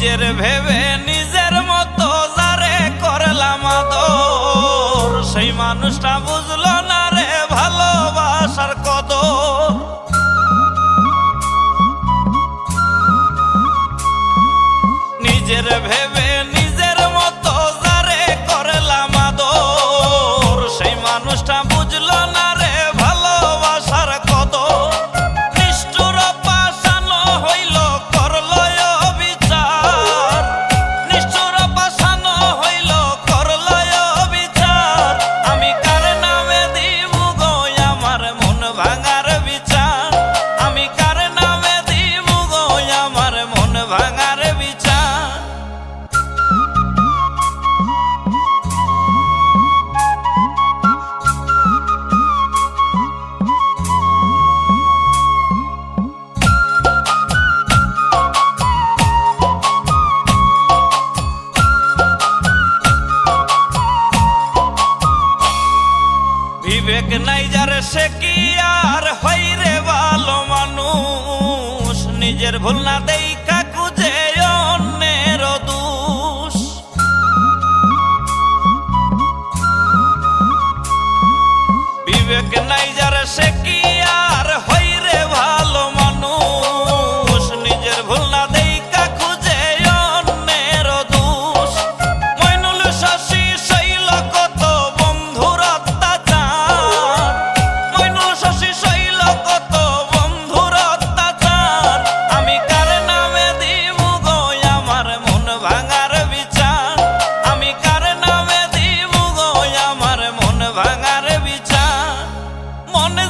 নিজের ভেবে নিজের মতো যারে করলাম আদর, সেই মানুষটা বুঝলো না রে ভালোবাসার কদর। নিজের ভেবে নিজের মতো যারে করলাম আদর, সেই মানুষটা বুঝলো না রে ভালোবাসার কদর। নিষ্ঠুর পাষাণ হইল করলো বিচার, নিষ্ঠুর পাষাণ হইল করলো বিচার। আমি কার নামে দিব গো আমার মন ভাঙার বিচার, আমি কার নামে দিব গো আমার মন ভাঙার বিচার। বিবেক নাই যার সে কি আর হয় রে ভালো মানুষ, নিজের ভুল না দেখা খুঁজে অন্যের দোষ। বিবেক নাই যার সে কি আর হয় রে ভালো মানুষ, নিজের ভুল না দেখা খুঁজে অন্যের দোষ। মইনুল শশী শৈল কত বন্ধুর অত্যাচার, মইনুল শশী শৈল কত বন্ধুর অত্যাচার। আমি কার নামে দিব গো আমার মন ভাঙার বিচার, আমি কার নামে দিব গো আমার মন ভাঙার বিচার। মনে